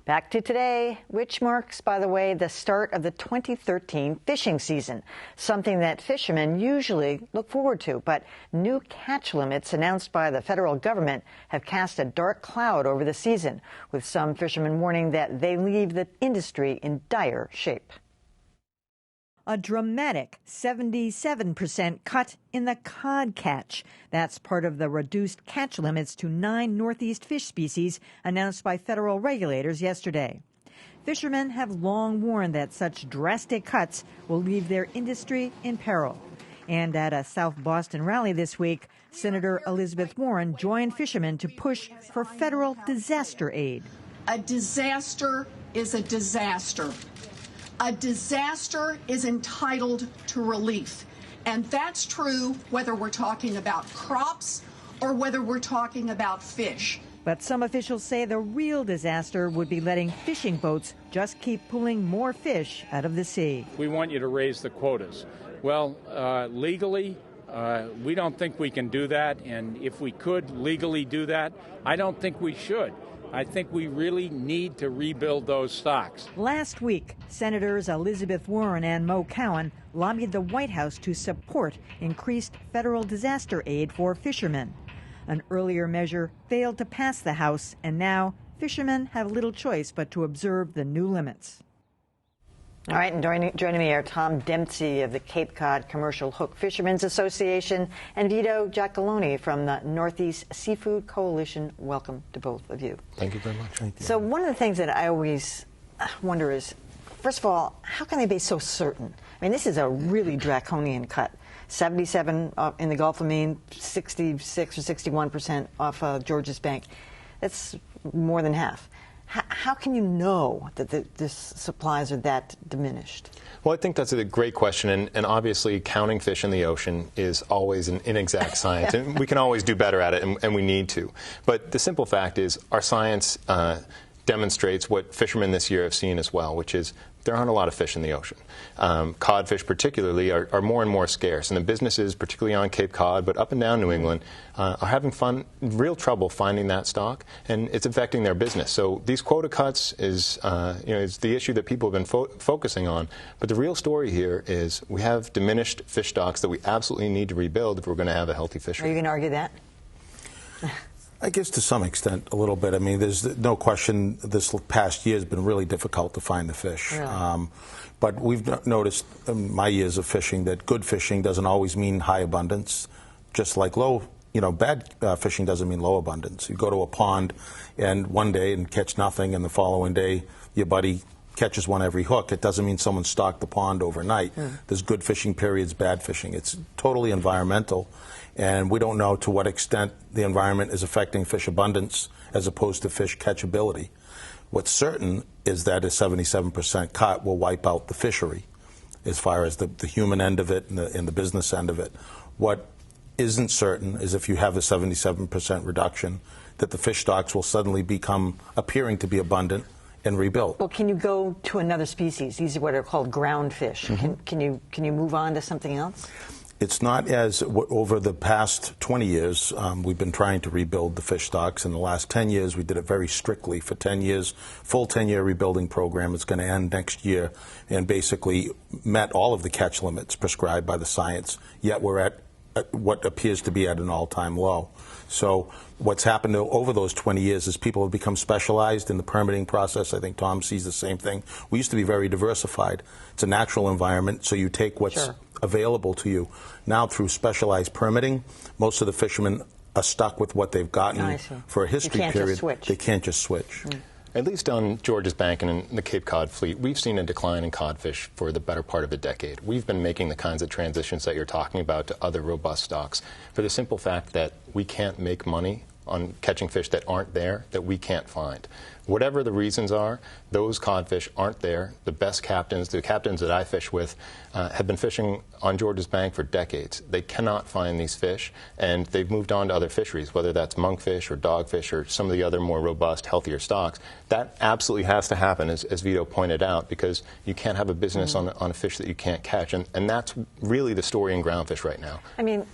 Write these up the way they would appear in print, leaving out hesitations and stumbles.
Back to today, which marks, by the way, the start of the 2013 fishing season, something that fishermen usually look forward to. But new catch limits announced by the federal government have cast a dark cloud over the season, with some fishermen warning that they leave the industry in dire shape. A dramatic 77% cut in the cod catch. That's part of the reduced catch limits to 9 northeast fish species announced by federal regulators yesterday. Fishermen have long warned that such drastic cuts will leave their industry in peril. And at a South Boston rally this week, Senator Elizabeth Warren joined fishermen to push for federal disaster aid. A disaster is a disaster. A disaster is entitled to relief. And that's true whether we're talking about crops or whether we're talking about fish. But some officials say the real disaster would be letting fishing boats just keep pulling more fish out of the sea. We want you to raise the quotas. Well, legally, we don't think we can do that. And if we could legally do that, I don't think we should. I think we really need to rebuild those stocks. Last week, Senators Elizabeth Warren and Mo Cowan lobbied the White House to support increased federal disaster aid for fishermen. An earlier measure failed to pass the House, and now fishermen have little choice but to observe the new limits. All right, and joining me are Tom Dempsey of the Cape Cod Commercial Hook Fishermen's Association and Vito Giacalone from the Northeast Seafood Coalition. Welcome to both of you. Thank you very much. Thank you. So one of the things that I always wonder is, first of all, how can they be so certain? I mean, this is a really draconian cut. 77 in the Gulf of Maine, 66 or 61% off Georges Bank. That's more than half. How can you know that the supplies are that diminished? Well, I think that's a great question, and obviously counting fish in the ocean is always an inexact science, and we can always do better at it, and we need to. But the simple fact is our science demonstrates what fishermen this year have seen as well, which is there aren't a lot of fish in the ocean. Codfish particularly are more and more scarce, and the businesses, particularly on Cape Cod, but up and down New England, are having real trouble finding that stock, and it's affecting their business. So these quota cuts is the issue that people have been focusing on. But the real story here is we have diminished fish stocks that we absolutely need to rebuild if we're going to have a healthy fishery. Are you going to argue that? I guess to some extent, a little bit. I mean, there's no question this past year has been really difficult to find the fish. Really? But we've noticed in my years of fishing that good fishing doesn't always mean high abundance, just like bad fishing doesn't mean low abundance. You go to a pond and one day and catch nothing, and the following day your buddy catches one every hook. It doesn't mean someone stocked the pond overnight. There's good fishing periods, bad fishing. It's totally environmental, and we don't know to what extent the environment is affecting fish abundance as opposed to fish catchability. What's certain is that a 77% cut will wipe out the fishery as far as the human end of it and the business end of it. What isn't certain is if you have a 77% reduction, that the fish stocks will suddenly become appearing to be abundant and rebuilt. Well, can you go to another species? These are what are called ground fish. Can you move on to something else? It's not as over the past 20 years, we've been trying to rebuild the fish stocks. In the last 10 years, we did it very strictly for 10 years. Full 10-year rebuilding program. It's going to end next year, and basically met all of the catch limits prescribed by the science. Yet we're at what appears to be at an all-time low. So what's happened over those 20 years is people have become specialized in the permitting process. I think Tom sees the same thing. We used to be very diversified. It's a natural environment, so you take what's available to you. Now through specialized permitting, most of the fishermen are stuck with what they've gotten for a history period. They can't just switch. At least on Georges Bank and in the Cape Cod fleet, we've seen a decline in codfish for the better part of a decade. We've been making the kinds of transitions that you're talking about to other robust stocks for the simple fact that we can't make money on catching fish that aren't there, that we can't find. Whatever the reasons are, those codfish aren't there. The best captains, the captains that I fish with, have been fishing on Georges Bank for decades. They cannot find these fish, and they've moved on to other fisheries, whether that's monkfish or dogfish or some of the other more robust, healthier stocks. That absolutely has to happen, as Vito pointed out, because you can't have a business on a fish that you can't catch, and that's really the story in groundfish right now. I mean,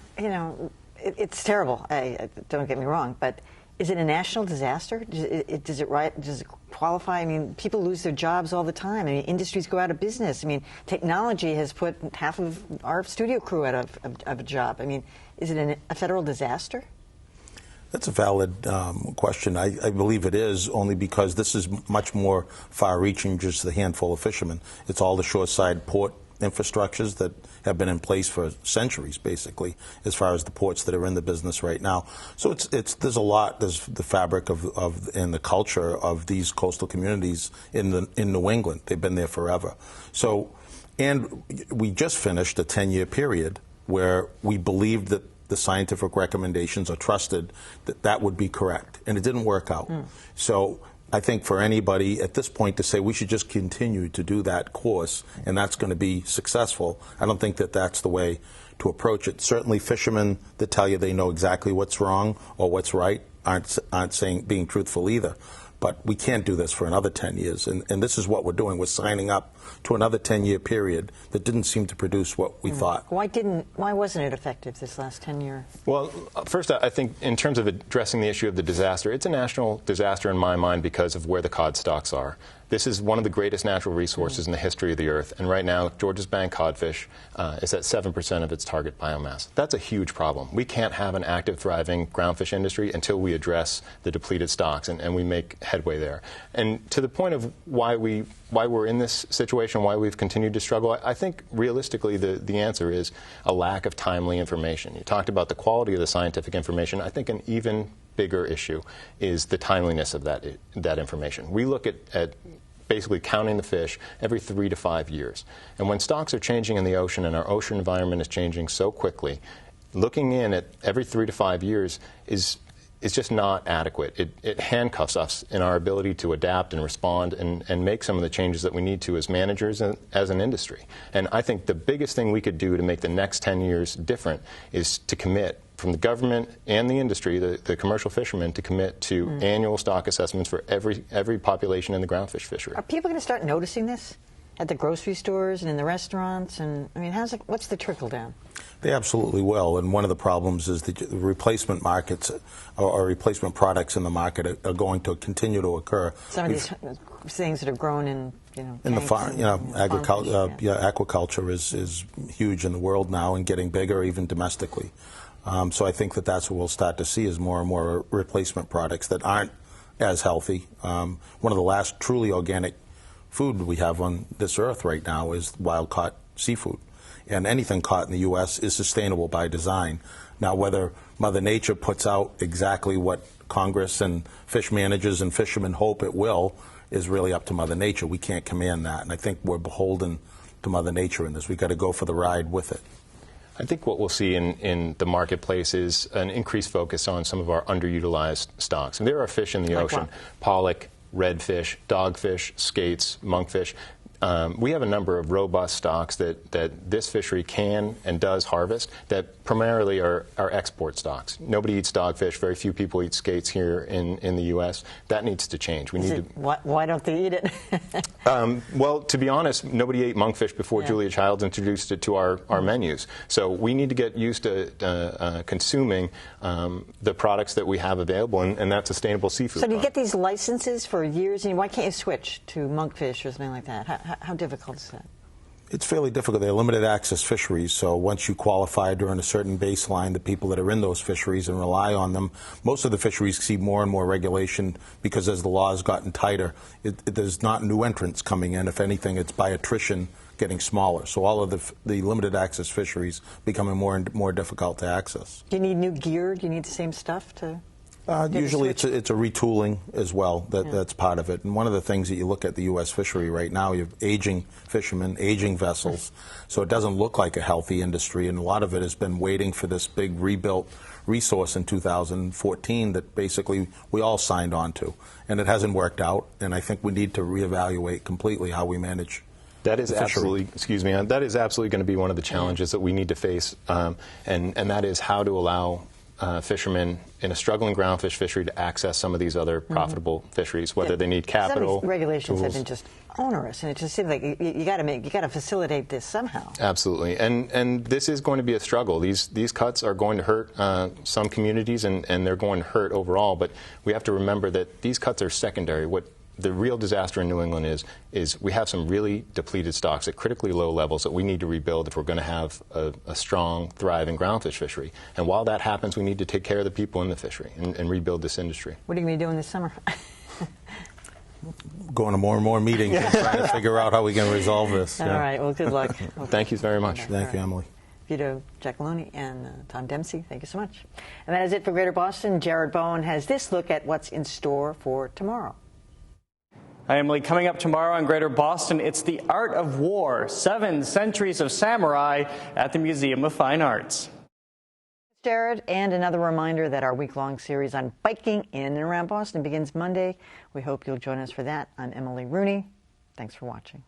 it's terrible. Don't get me wrong, but Is it a national disaster? Does it qualify? I mean, people lose their jobs all the time. I mean, industries go out of business. I mean, technology has put half of our studio crew out of a job. I mean, is it a federal disaster? That's a valid question. I believe it is, only because this is much more far-reaching, just the handful of fishermen. It's all the shoreside port infrastructures that have been in place for centuries, basically, as far as the ports that are in the business right now. So there's a lot. There's the fabric of and the culture of these coastal communities in New England. They've been there forever. So, and we just finished a 10-year period where we believed that the scientific recommendations are trusted, that would be correct, and it didn't work out. So I think for anybody at this point to say we should just continue to do that course and that's going to be successful, I don't think that that's the way to approach it. Certainly fishermen that tell you they know exactly what's wrong or what's right aren't being truthful either. But we can't do this for another 10 years, and this is what we're doing. We're signing up to another 10-year period that didn't seem to produce what we thought. Why wasn't it effective this last 10 years? Well, first, I think in terms of addressing the issue of the disaster, it's a national disaster in my mind because of where the cod stocks are. This is one of the greatest natural resources in the history of the earth, and right now, Georges Bank codfish is at 7% of its target biomass. That's a huge problem. We can't have an active, thriving groundfish industry until we address the depleted stocks, and we make headway there. And to the point of why we're in this situation, why we've continued to struggle, I think realistically the answer is a lack of timely information. You talked about the quality of the scientific information. I think an even bigger issue is the timeliness of that information. We look at basically counting the fish every 3 to 5 years. And when stocks are changing in the ocean and our ocean environment is changing so quickly, looking in at every 3 to 5 years is just not adequate. It handcuffs us in our ability to adapt and respond and make some of the changes that we need to as managers and as an industry. And I think the biggest thing we could do to make the next 10 years different is to commit from the government and the industry, the commercial fishermen, to commit to annual stock assessments for every population in the groundfish fishery. Are people going to start noticing this at the grocery stores and in the restaurants? And I mean, what's the trickle down? They absolutely will, and one of the problems is the replacement markets or replacement products in the market are going to continue to occur. Some of these things that have grown in, in the farm, agriculture, aquaculture is huge in the world now and getting bigger, even domestically. So I think that's what we'll start to see is more and more replacement products that aren't as healthy. One of the last truly organic food we have on this earth right now is wild-caught seafood. And anything caught in the U.S. is sustainable by design. Now, whether Mother Nature puts out exactly what Congress and fish managers and fishermen hope it will is really up to Mother Nature. We can't command that, and I think we're beholden to Mother Nature in this. We've got to go for the ride with it. I think what we'll see in the marketplace is an increased focus on some of our underutilized stocks. And there are fish in the ocean, pollock, redfish, dogfish, skates, monkfish. We have a number of robust stocks that this fishery can and does harvest that primarily are export stocks. Nobody eats dogfish. Very few people eat skates here in the U.S. That needs to change. Why don't they eat it? Well, to be honest, nobody ate monkfish before Julia Childs introduced it to our menus. So we need to get used to consuming the products that we have available, and that's sustainable seafood. So do you get these licenses for years, and why can't you switch to monkfish or something like that? How difficult is that? It's fairly difficult. They're limited access fisheries, so once you qualify during a certain baseline, the people that are in those fisheries and rely on them, most of the fisheries see more and more regulation because as the law has gotten tighter, there's not new entrants coming in. If anything, it's by attrition getting smaller. So all of the limited access fisheries becoming more and more difficult to access. Do you need new gear? Do you need the same stuff to... Usually it's a retooling as well that's part of it. And one of the things that you look at the U.S. fishery right now, you have aging fishermen, aging vessels, so it doesn't look like a healthy industry, and a lot of it has been waiting for this big rebuilt resource in 2014 that basically we all signed on to. And it hasn't worked out, and I think we need to reevaluate completely how we manage. That is absolutely, that is absolutely going to be one of the challenges that we need to face, and that is how to allow fishermen in a struggling groundfish fishery to access some of these other profitable fisheries, whether they need capital. Some of these regulations tools. have been just onerous, and it just seems like you got to facilitate this somehow. Absolutely, and this is going to be a struggle. These cuts are going to hurt some communities, and they're going to hurt overall. But we have to remember that these cuts are secondary. What the real disaster in New England is we have some really depleted stocks at critically low levels that we need to rebuild if we're going to have a strong, thriving groundfish fishery. And while that happens, we need to take care of the people in the fishery and rebuild this industry. What are you going to be doing this summer? Going to more and more meetings and trying to figure out how we can resolve this. All right. Well, good luck. Thank you very much. Thank you, Emily. Vito Giacalone and Tom Dempsey, thank you so much. And that is it for Greater Boston. Jared Bowen has this look at what's in store for tomorrow. Hi, Emily. Coming up tomorrow in Greater Boston, it's The Art of War, 7 Centuries of Samurai at the Museum of Fine Arts. Jared, and another reminder that our week-long series on biking in and around Boston begins Monday. We hope you'll join us for that. I'm Emily Rooney. Thanks for watching.